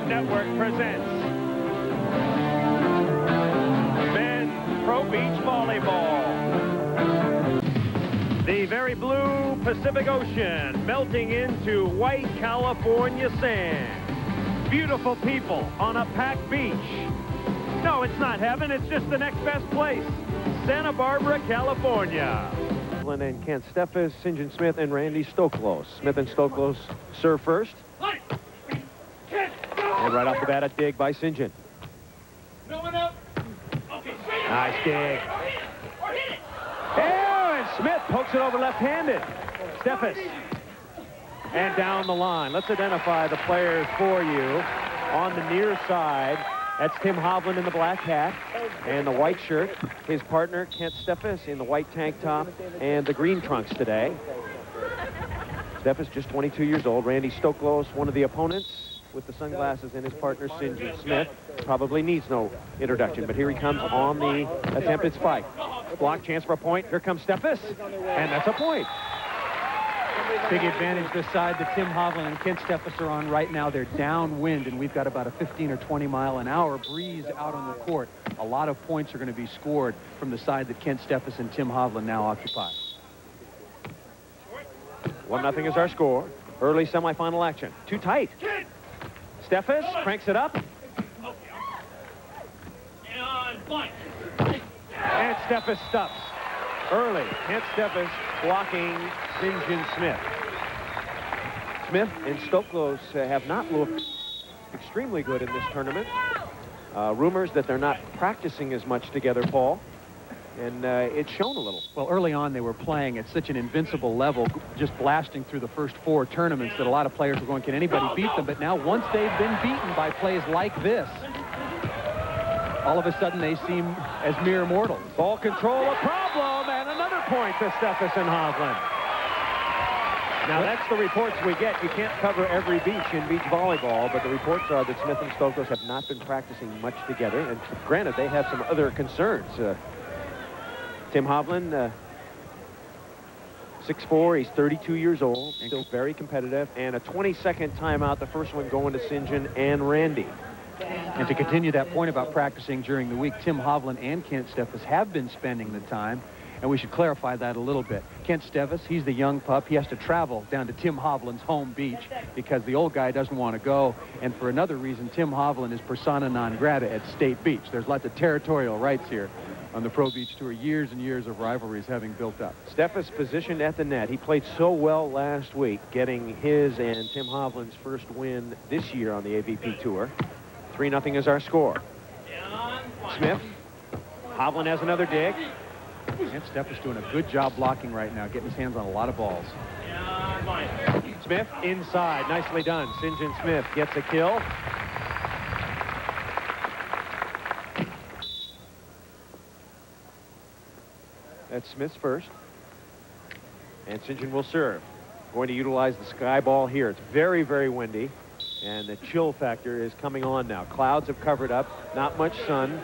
Network presents Men's Pro Beach Volleyball. The very blue Pacific Ocean melting into white California sand. Beautiful people on a packed beach. No, it's not heaven, it's just the next best place. Santa Barbara, California. Hovland and Kent Steffes, St. John Smith and Randy Stoklos. Smith and Stoklos serve first. And right off the bat, a dig by St. John. Nice dig. And Smith pokes it over left-handed. Steffes. And down the line. Let's identify the players for you. On the near side, that's Tim Hovland in the black hat and the white shirt. His partner, Kent Steffes, in the white tank top and the green trunks today. Steffes, just 22 years old. Randy Stoklos, one of the opponents, with the sunglasses, and his partner, St. John Smith. Probably needs no introduction, but here he comes on the attempted spike. Block, chance for a point. Here comes Steffes, and that's a point. Big advantage this side that Tim Hovland and Kent Steffes are on right now. They're downwind, and we've got about a 15 or 20 mile an hour breeze out on the court. A lot of points are going to be scored from the side that Kent Steffes and Tim Hovland now occupy. 1-0 is our score. Early semifinal action. Too tight. Steffes cranks it up. And Steffes stops. Early. Kent Steffes blocking St. John Smith. Smith and Stoklos have not looked extremely good in this tournament. Rumors that they're not practicing as much together, Paul. And it's shown a little. Well, early on, they were playing at such an invincible level, just blasting through the first 4 tournaments, that a lot of players were going, can anybody beat them? But now, once they've been beaten by plays like this, all of a sudden they seem as mere mortals. Ball control a problem, and another point to Steffes and Hovland. Now, that's the reports we get. You can't cover every beach in beach volleyball, but the reports are that Smith and Stoklos have not been practicing much together. And granted, they have some other concerns. Tim Hovland, 6'4", he's 32 years old, still very competitive, and a 20-second timeout, the first one going to St. John and Randy. And to continue that point about practicing during the week, Tim Hovland and Kent Steffes have been spending the time, and we should clarify that a little bit. Kent Steffes, he's the young pup. He has to travel down to Tim Hovland's home beach because the old guy doesn't want to go. And for another reason, Tim Hovland is persona non grata at State Beach. There's lots of territorial rights here on the Pro Beach Tour, years and years of rivalries having built up. Steffes positioned at the net. He played so well last week, getting his and Tim Hovland's first win this year on the AVP Tour. 3-0 is our score. Smith. Hovland has another dig. And Steffes doing a good job blocking right now, getting his hands on a lot of balls. Smith inside. Nicely done. St. John Smith gets a kill. That's Smith's first. And St. John will serve. Going to utilize the sky ball here. It's very, very windy. And the chill factor is coming on now. Clouds have covered up. Not much sun.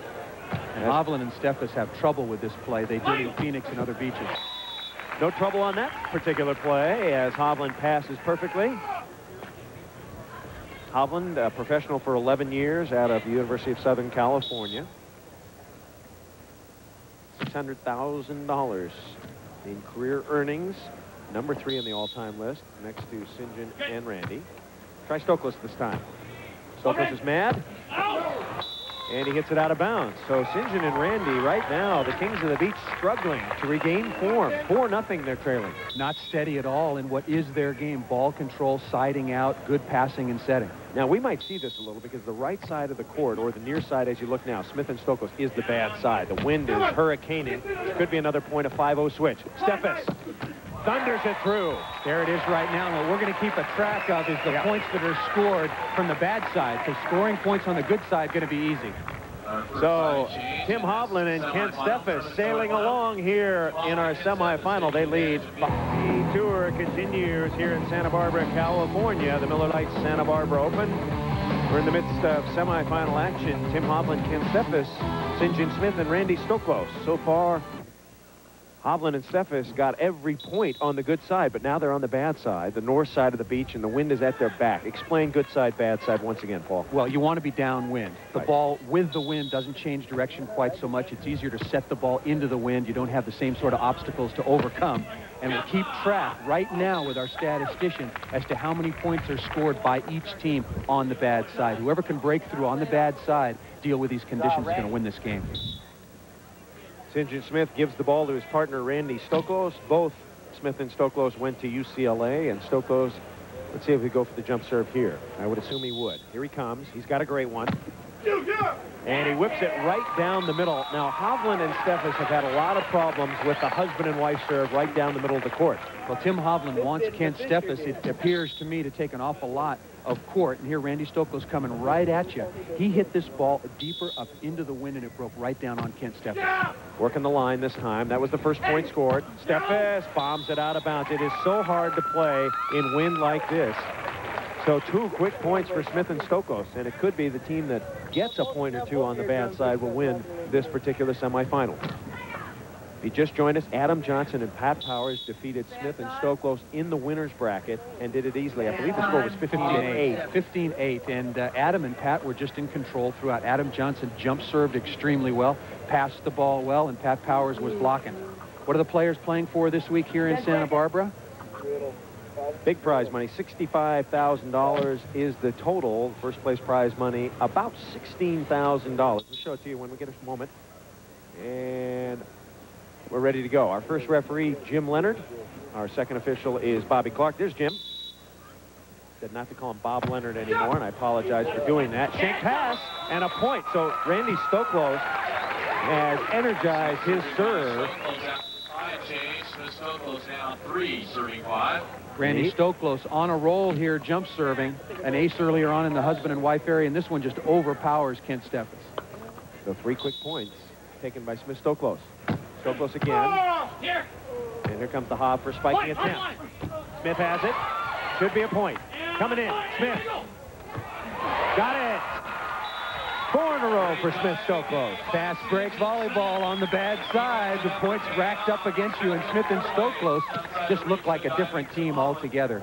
And Hovland and Steffes have trouble with this play. They did in Phoenix and other beaches. No trouble on that particular play as Hovland passes perfectly. Hovland, a professional for 11 years out of the University of Southern California. $600,000 in career earnings. Number 3 on the all-time list, next to St. John and Randy. Try Stoklos this time. Stoklos is mad. And he hits it out of bounds. So St. John and Randy right now, the Kings of the Beach, struggling to regain form. 4-0 they're trailing. Not steady at all in what is their game. Ball control, siding out, good passing and setting. Now, we might see this a little because the right side of the court, or the near side as you look now, Smith and Stoklos, is the bad side. The wind is hurricaning. Could be another point, a 5-0 switch. Steffes thunders it through. There it is right now. And what we're going to keep a track of is the points that are scored from the bad side, because scoring points on the good side going to be easy. So Tim Hovland and Kent Steffes sailing along here in our semifinal. They lead. The tour continues here in Santa Barbara, California. The Miller Lite Santa Barbara Open. We're in the midst of semifinal action. Tim Hovland, Kent Steffes, St. John Smith, and Randy Stoklos. So far, Hovland and Steffes got every point on the good side, but now they're on the bad side, the north side of the beach, and the wind is at their back. Explain good side, bad side once again, Paul. Well, you want to be downwind. The Right. ball with the wind doesn't change direction quite so much. It's easier to set the ball into the wind. You don't have the same sort of obstacles to overcome. And we'll keep track right now with our statistician as to how many points are scored by each team on the bad side. Whoever can break through on the bad side, deal with these conditions, is going to win this game. St. John Smith gives the ball to his partner, Randy Stoklos. Both Smith and Stoklos went to UCLA, and Stoklos, let's see if we go for the jump serve here. I would assume he would. Here he comes. He's got a great one. And he whips it right down the middle. Now, Hovland and Steffes have had a lot of problems with the husband and wife serve right down the middle of the court. Well, Tim Hovland wants Kent Steffes, it appears to me, to take an awful lot of court. And here Randy Stoklos coming right at you. He hit this ball deeper up into the wind, and it broke right down on Kent Steffes. Working the line this time. That was the first point scored. Steffes bombs it out of bounds. It is so hard to play in wind like this. So 2 quick points for Smith and Stoklos, and it could be the team that gets a point or 2 on the bad side will win this particular semifinal. If you just joined us, Adam Johnson and Pat Powers defeated Smith and Stoklos in the winner's bracket and did it easily. I believe the score was 15-8. 15-8, and Adam and Pat were just in control throughout. Adam Johnson jump served extremely well, passed the ball well, and Pat Powers was blocking. What are the players playing for this week here in Santa Barbara? Big prize money, $65,000 is the total. First place prize money, about $16,000. We'll show it to you when we get a moment. And we're ready to go. Our first referee, Jim Leonard. Our second official is Bobby Clark. There's Jim. Said not to call him Bob Leonard anymore, and I apologize for doing that. Shank pass and a point. So Randy Stoklos has energized his serve. Stoklos now 3, serving 5. Randy Stoklos on a roll here, jump serving. An ace earlier on in the husband and wife area, and this one just overpowers Kent Steffes. So 3 quick points taken by Smith Stoklos. Stoklos again. And here comes the Hob for spiking attempt. Smith has it. Should be a point. Coming in. Smith. Got it. 4 in a row for Smith Stoklos. Fast break volleyball on the bad side. The points racked up against you, and Smith and Stoklos just look like a different team altogether.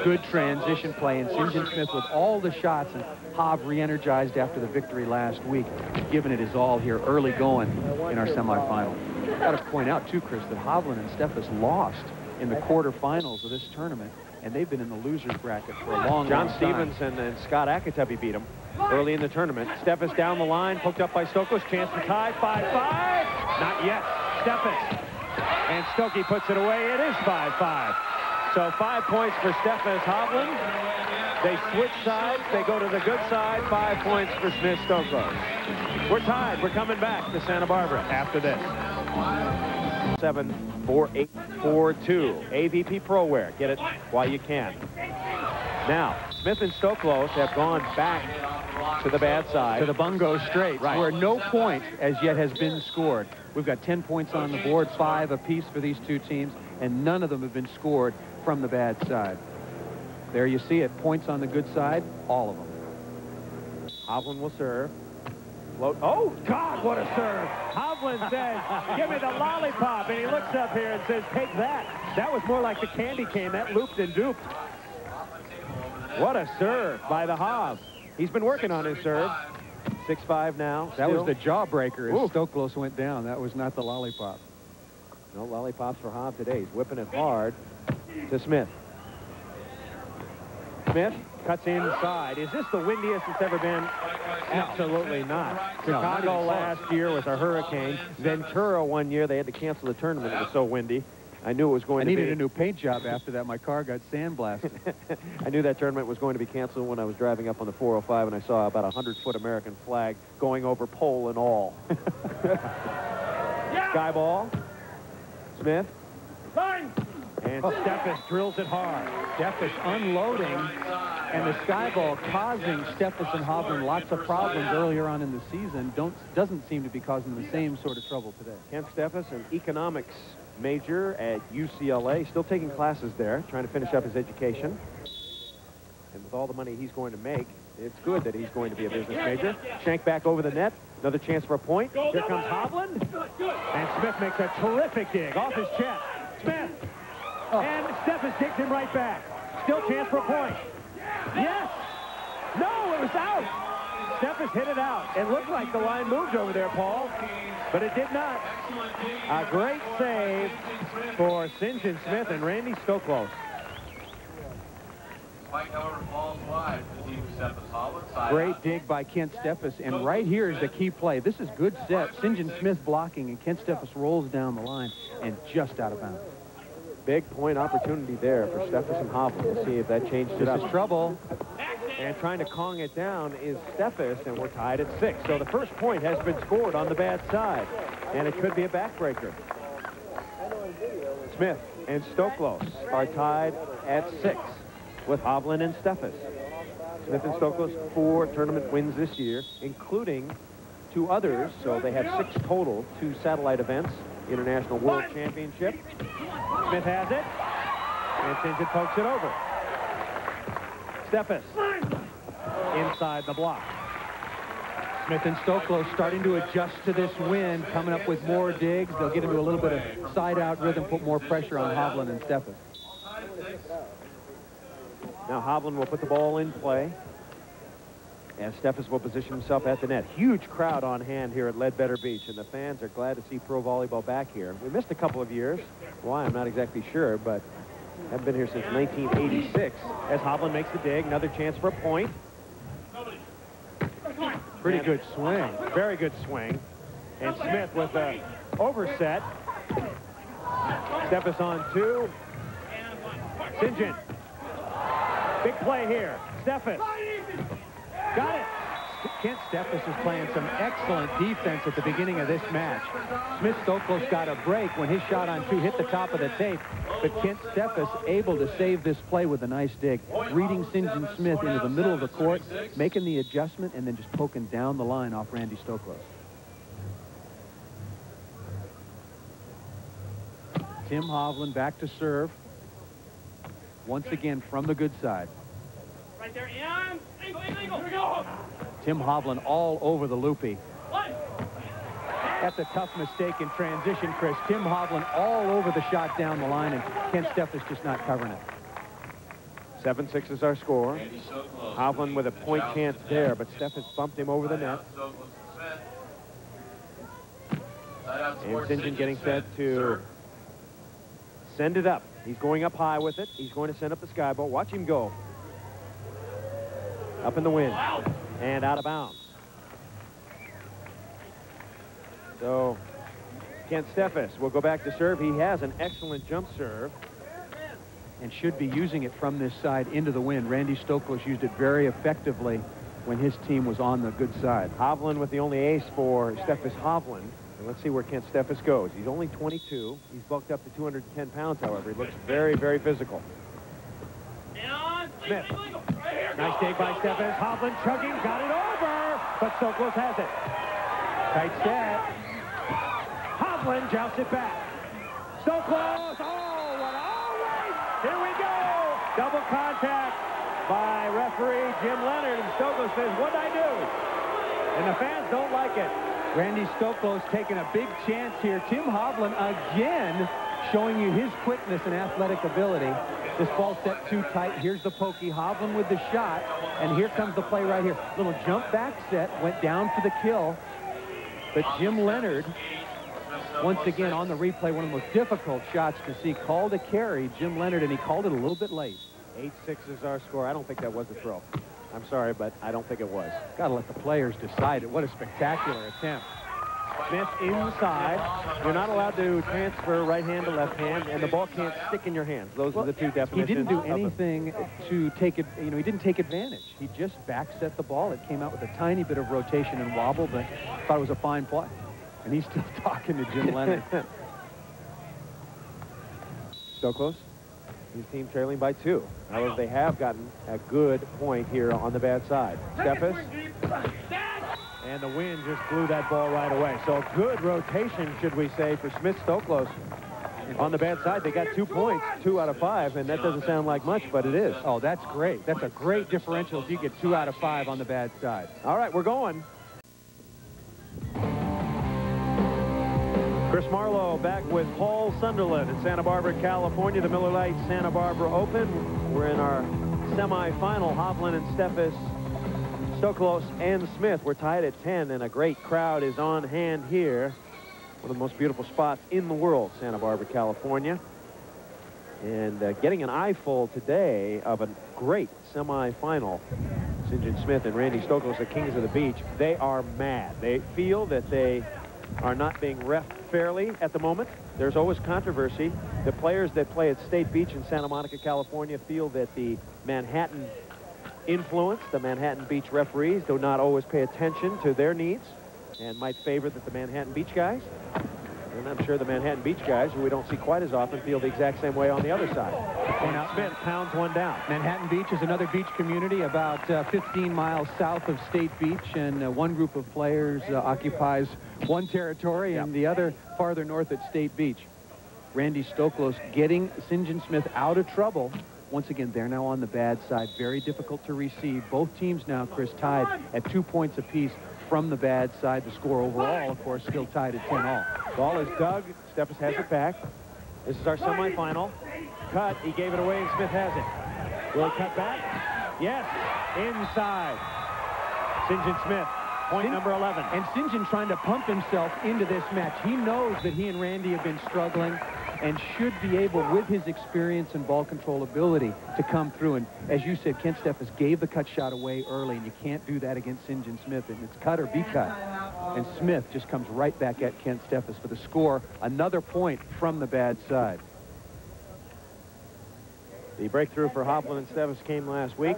Good transition play, and St. John Smith with all the shots, and Hob re-energized after the victory last week, giving it his all here early going in our semifinal. Got to point out, too, Chris, that Hovland and Steffes lost in the quarterfinals of this tournament, and they've been in the loser's bracket for a long John time. Stevenson and Scott Akatubby beat him early in the tournament. Steffes down the line, poked up by Stoklos. Chance to tie. 5-5. Not yet. Steffes. And Stokey puts it away. It is 5-5. So 5 points for Steffes. Hovland. They switch sides. They go to the good side. 5 points for Smith Stoklos. We're tied. We're coming back to Santa Barbara after this. 7-4-8-4-2. AVP Pro Wear. Get it while you can. Now, Smith and Stoklos have gone back to the bad side. To the Bungo Straits, right, where no point as yet has been scored. We've got 10 points on the board, 5 apiece for these 2 teams, and none of them have been scored from the bad side. There you see it. Points on the good side, all of them. Hovland will serve. Float. Oh, God, what a serve. Hovland says, give me the lollipop. And he looks up here and says, take that. That was more like the candy cane. That looped and duped. What a serve by the Hob. He's been working on his serve. 6-5 now. That still. was the jawbreaker as Ooh. Stoklos went down. That was not the lollipop. No lollipops for Hob today. He's whipping it hard to Smith. Smith cuts inside. Is this the windiest it's ever been? Absolutely not. Chicago last year was a hurricane. Ventura one year, they had to cancel the tournament. It was so windy. I knew it was going to be. I needed a new paint job after that. My car got sandblasted. I knew that tournament was going to be canceled when I was driving up on the 405 and I saw about a 100-foot American flag going over pole and all. Sky ball. Smith. And Steffes drills it hard. Steffes unloading, and the sky ball causing Steffes and Hovland lots of problems earlier on in the season. Doesn't seem to be causing the same sort of trouble today. Kent Steffes, an economics major at UCLA, still taking classes there, trying to finish up his education. And with all the money he's going to make, it's good that he's going to be a business major. Shank back over the net. Another chance for a point. Here comes Hovland. And Smith makes a terrific dig off his chest. Smith. And Steffes digs him right back. Still chance for a point. Yes. No, it was out. Steffes hit it out. It looked like the line moved over there, Paul, but it did not. A great save for St. John Smith and Randy Stoklos. Spike, however, falls wide for the team of Steffes Hovland. Side Great out. dig by Kent Steffes, and right here is the key play. This is good set. St. John Smith blocking, and Kent Steffes rolls down the line and just out of bounds. Big point opportunity there for Steffes and Hovland. Let's see if that changed it up. This is trouble. And trying to Kong it down is Steffes, and we're tied at 6. So the first point has been scored on the bad side, and it could be a backbreaker. Smith and Stoklos are tied at 6 with Hovland and Steffes. Smith and Stoklos 4 tournament wins this year, including 2 others, so they have 6 total, 2 satellite events, International World Championship. Smith has it, and St. John pokes it over. Steffes inside the block. Smith and Stoklos starting to adjust to this wind, coming up with more digs. They'll get into a little bit of side-out rhythm, put more pressure on Hovland and Steffes. Now Hovland will put the ball in play, and Steffes will position himself at the net. Huge crowd on hand here at Ledbetter Beach, and the fans are glad to see pro volleyball back here. We missed a couple of years. Why, I'm not exactly sure, but haven't been here since 1986. As Hovland makes the dig, another chance for a point. Pretty good swing. Very good swing. And Smith with a overset. Steffes on 2. St. John. Big play here. Steffes. Got it. Kent Steffes is playing some excellent defense at the beginning of this match. Smith Stoklos got a break when his shot on 2 hit the top of the tape, but Kent Steffes able to save this play with a nice dig, reading St. John Smith into the middle of the court, making the adjustment, and then just poking down the line off Randy Stoklos. Tim Hovland back to serve. Once again from the good side. Right there, Ian. Angle. Here we go. Tim Hovland all over the loopy. That's a tough mistake in transition, Chris. Tim Hovland all over the shot down the line, and Kent Steffes just not covering it. 7-6 is our score. Hovland with a point chance there, but Steffes bumped him over the net. And St. John getting set to send it up. He's going up high with it. He's going to send up the sky ball. Watch him go. Up in the wind. And out of bounds. So Kent Steffes will go back to serve. He has an excellent jump serve. And should be using it from this side into the wind. Randy Stoklos used it very effectively when his team was on the good side. Hovland with the only ace for Steffes Hovland. And let's see where Kent Steffes goes. He's only 22. He's bulked up to 210 pounds, however. He looks very, very physical. Smith. Nice dig by Steffes. Hovland chugging, got it over, but Stoklos has it. Tight set. Hovland jousts it back. Stoklos, oh, what a race! Here we go! Double contact by referee Jim Leonard, and Stoklos says, what'd I do? And the fans don't like it. Randy Stoklos taking a big chance here. Tim Hovland again showing you his quickness and athletic ability. This ball set too tight. Here's the pokey. Hovland with the shot. And here comes the play right here. Little jump back set. Went down for the kill. But Jim Leonard, once again on the replay, one of the most difficult shots to see. Called a carry, Jim Leonard, and he called it a little bit late. 8-6 is our score. I don't think that was a throw. I'm sorry, but I don't think it was. Got to let the players decide it. What a spectacular attempt. Smith inside. You're not allowed to transfer right hand to left hand, and the ball can't stick in your hands. Those are the two definitions. He didn't do anything to take it. You know, he didn't take advantage. He just back set the ball. It came out with a tiny bit of rotation and wobble, but thought it was a fine play. And he's still talking to Jim Leonard. Stoklos, his team trailing by 2. However, they have gotten a good point here on the bad side. Steffes. And the wind just blew that ball right away. So good rotation, should we say, for Smith Stoklos. On the bad side, they got 2 points, 2 out of 5, and that doesn't sound like much, but it is. Oh, that's great. That's a great differential if you get 2 out of 5 on the bad side. All right, we're going. Chris Marlowe back with Paul Sunderland in Santa Barbara, California. The Miller Lite Santa Barbara Open. We're in our semifinal. Hovland and Steffes, Stoklos and Smith. We're tied at 10, and a great crowd is on hand here. One of the most beautiful spots in the world, Santa Barbara, California. And getting an eyeful today of a great semifinal. St. John Smith and Randy Stoklos, the kings of the beach. They are mad. They feel that they are not being reffed fairly at the moment. There's always controversy. The players that play at State Beach in Santa Monica, California, feel that the Manhattan influence, the Manhattan Beach referees, do not always pay attention to their needs and might favor that the Manhattan Beach guys. And I'm sure the Manhattan Beach guys, who we don't see quite as often, feel the exact same way on the other side. And Smith pounds one down. Manhattan Beach is another beach community about 15 miles south of State Beach, and one group of players occupies one territory and the other farther north at State Beach. Randy Stoklos getting St. John Smith out of trouble. Once again, they're now on the bad side. Very difficult to receive. Both teams now, Chris, tied at 2 points apiece from the bad side. The score overall, of course, still tied at 10 all. Ball is dug. Steffes has it back. This is our semifinal. Cut. He gave it away, and Smith has it. Will he cut back? Yes. Inside. St. John Smith. Point number 11. And St. John trying to pump himself into this match. He knows that he and Randy have been struggling and should be able, with his experience and ball control ability, to come through. And as you said, Kent Steffes gave the cut shot away early, and you can't do that against St. John Smith. And it's cut or be cut. And Smith just comes right back at Kent Steffes for the score. Another point from the bad side. The breakthrough for Hovland and Steffes came last week.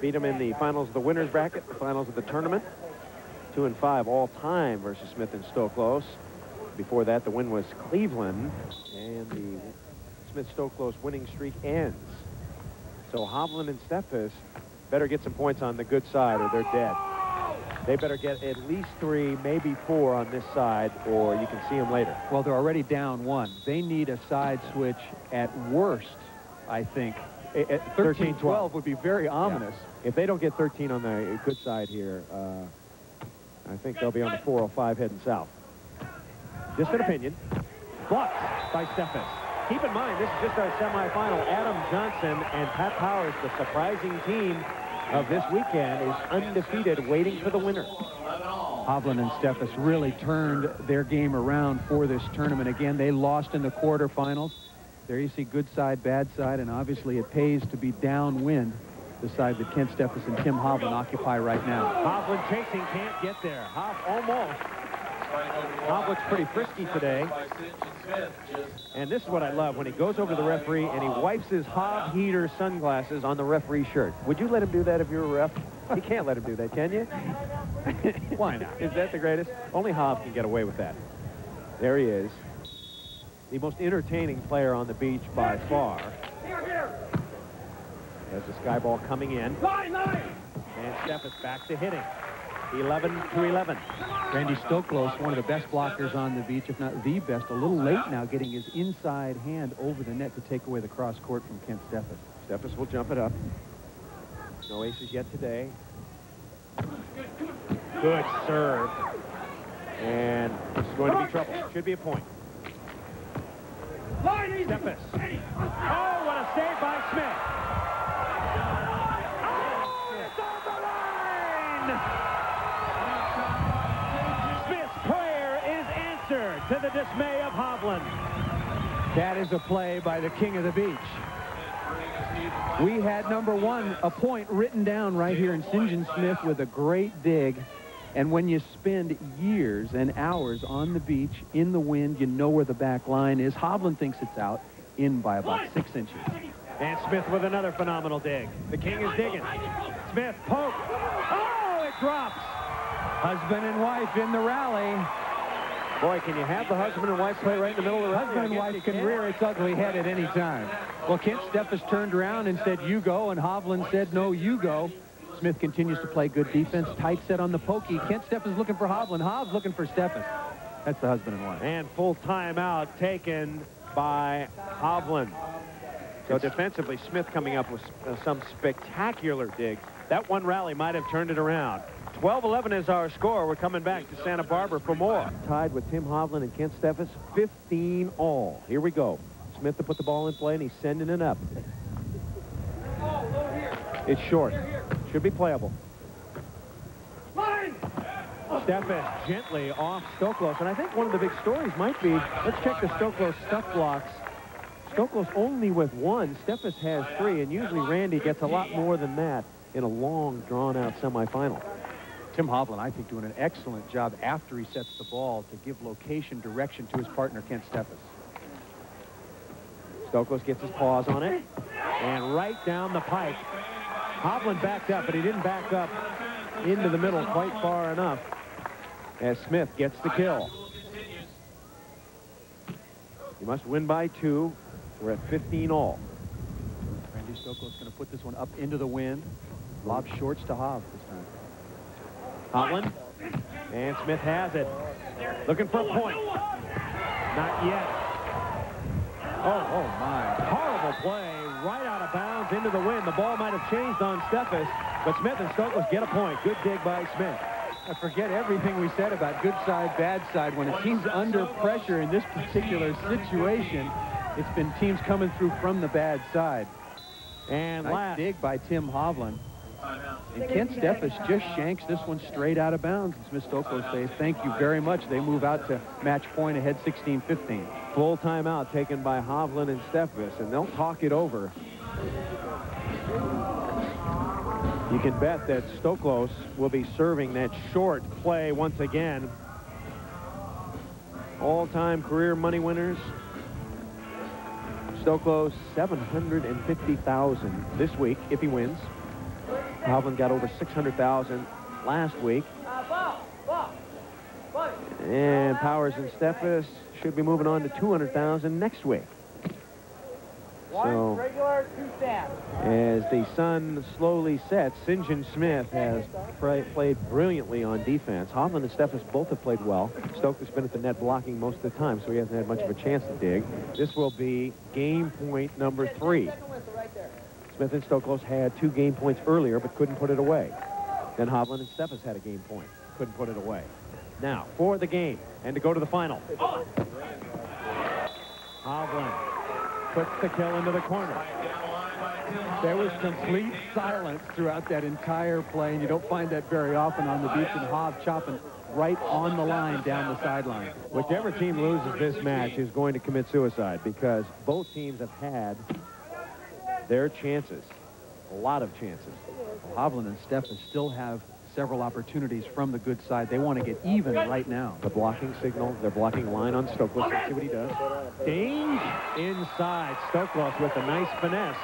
Beat them in the finals of the winner's bracket, the finals of the tournament. 2-5 all-time versus Smith and Stoklos. Before that, the win was Cleveland, and the Smith-Stoklos winning streak ends. So Hovland and Steffes better get some points on the good side, or they're dead. They better get at least 3, maybe 4 on this side, or you can see them later. Well, they're already down 1. They need a side switch at worst, I think. 13-12 would be very ominous. Yeah. If they don't get 13 on the good side here, I think they'll be on the 405 heading south. Just an opinion. Blocked by Steffes. Keep in mind, this is just our semifinal. Adam Johnson and Pat Powers, the surprising team of this weekend, is undefeated, waiting for the winner. Hovland and Steffes really turned their game around for this tournament. Again, they lost in the quarterfinals. There you see good side, bad side, and obviously it pays to be downwind, the side that Kent Steffes and Tim Hovland occupy right now. Hovland chasing, can't get there. Almost. Hobb looks pretty frisky today. And this is what I love, when he goes over to the referee and he wipes his Hobb heater sunglasses on the referee's shirt. Would you let him do that if you were a ref? You can't let him do that, can you? Why not? Is that the greatest? Only Hobb can get away with that. There he is. The most entertaining player on the beach by far. There's the sky ball coming in. And Steffes back to hitting. 11-11. Randy Stoklos, one of the best blockers on the beach, if not the best. A little late now, getting his inside hand over the net to take away the cross court from Kent Steffes. Steffes will jump it up. No aces yet today. Good serve. And this is going to be trouble. Should be a point. Steffes. Oh, what a save by Smith. Oh, it's on the line! To the dismay of Hovland. That is a play by the king of the beach. We had number 1, a point written down right here in St. John Smith with a great dig. And when you spend years and hours on the beach, in the wind, you know where the back line is. Hovland thinks it's out, in by about 6 inches. And Smith with another phenomenal dig. The king is digging. Smith, poke. Oh, it drops. Husband and wife in the rally. Boy, can you have the husband and wife play right in the middle of the rally? Husband and wife can rear its ugly head at any time. Well, Kent Steffes turned around and said, you go, and Hovland said, no, you go. Smith continues to play good defense. Tight set on the pokey. Kent Steffes looking for Hovland. Hobbs looking for Steffes. That's the husband and wife. And full timeout taken by Hovland. So defensively, Smith coming up with some spectacular digs. That one rally might have turned it around. 12-11 is our score. We're coming back to Santa Barbara for more. Tied with Tim Hovland and Kent Steffes, 15 all. Here we go. Smith to put the ball in play, and he's sending it up. It's short. Should be playable. Steffes gently off Stoklos, and I think one of the big stories might be, let's check the Stoklos stuff blocks. Stoklos only with one. Steffes has 3, and usually Randy gets a lot more than that in a long, drawn-out semifinal. Tim Hovland, I think, doing an excellent job after he sets the ball to give location direction to his partner, Kent Steffes. Stoklos gets his paws on it, and right down the pike. Hovland backed up, but he didn't back up into the middle quite far enough as Smith gets the kill. You must win by 2. We're at 15 all. Randy Stoklos going to put this one up into the wind. Lob shorts to Hov this time. Hovland, and Smith has it. Looking for a point. Not yet. Oh my. Horrible play, right out of bounds into the wind. The ball might have changed on Steffes, but Smith and Stoklos get a point. Good dig by Smith. I forget everything we said about good side, bad side. When a team's under pressure in this particular situation, it's been teams coming through from the bad side. And nice last dig by Tim Hovland. And Kent Steffes just shanks this one straight out of bounds. And Smith Stoklos says, thank you very much. They move out to match point ahead 16-15. Full timeout taken by Hovland and Steffes, and they'll talk it over. You can bet that Stoklos will be serving that short play once again. All-time career money winners. Stoklos, $750,000 this week if he wins. Hovland got over $600,000 last week. And Powers and Steffes should be moving on to $200,000 next week. So, regular, 2 stand. as the sun slowly sets, St. John Smith has played brilliantly on defense. Hovland and Steffes both have played well. Stokes has been at the net blocking most of the time, so he hasn't had much of a chance to dig. This will be game point number 3. Smith and Stoklos had 2 game points earlier, but couldn't put it away. Then Hovland and Steffes had a game point, couldn't put it away. Now, for the game, and to go to the final. Hovland puts the kill into the corner. There was complete silence throughout that entire play, and you don't find that very often on the beach, and Hov chopping right on the line down the sideline. Whichever team loses this match is going to commit suicide, because both teams have had their chances, a lot of chances. Well, Hovland and Steffes still have several opportunities from the good side. They want to get even right now. The blocking signal, they're blocking line on Stoklos. Let's see what he does. Dange inside. Stoklos with a nice finesse.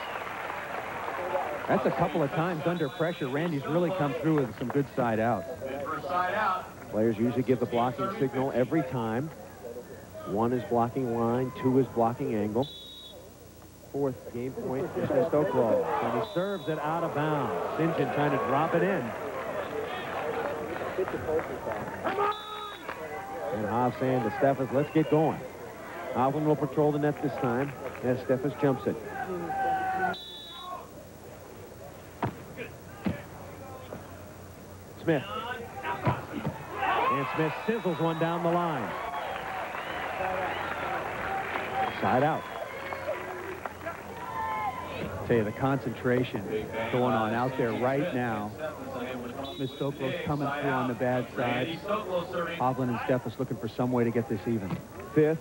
That's a couple of times under pressure. Randy's really come through with some good side outs. Players usually give the blocking signal every time. 1 is blocking line, 2 is blocking angle. 4th game point for Stoklos. And he serves it out of bounds. St. John trying to drop it in. And Hov saying to Steffes, let's get going. Hovland will patrol the net this time as Steffes jumps it. Smith. And Smith sizzles one down the line. Side out. Tell you, the concentration going on out there right now. Smith Stoklos coming through on the bad side. Hovland and Steffes looking for some way to get this even. 5th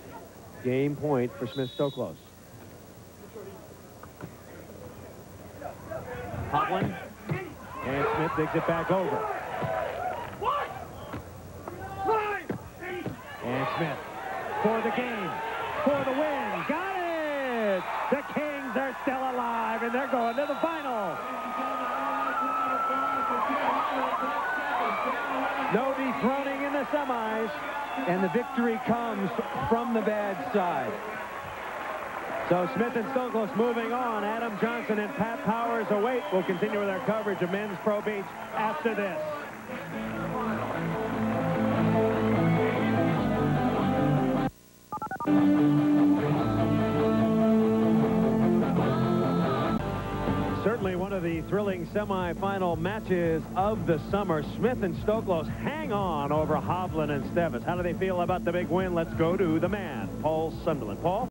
game point for Smith Stoklos. Hovland. And Smith digs it back over. And Smith for the game, for the win. Got it! The Kings are still alive, and they're going to the final. No dethroning in the semis. And the victory comes from the bad side. So Smith and Stoklos moving on. Adam Johnson and Pat Powers await. We'll continue with our coverage of Men's Pro Beach after this. thrilling semifinal matches of the summer. Smith and Stoklos hang on over Hovland and Steffes. How do they feel about the big win? Let's go to the man, Paul Sunderland. Paul?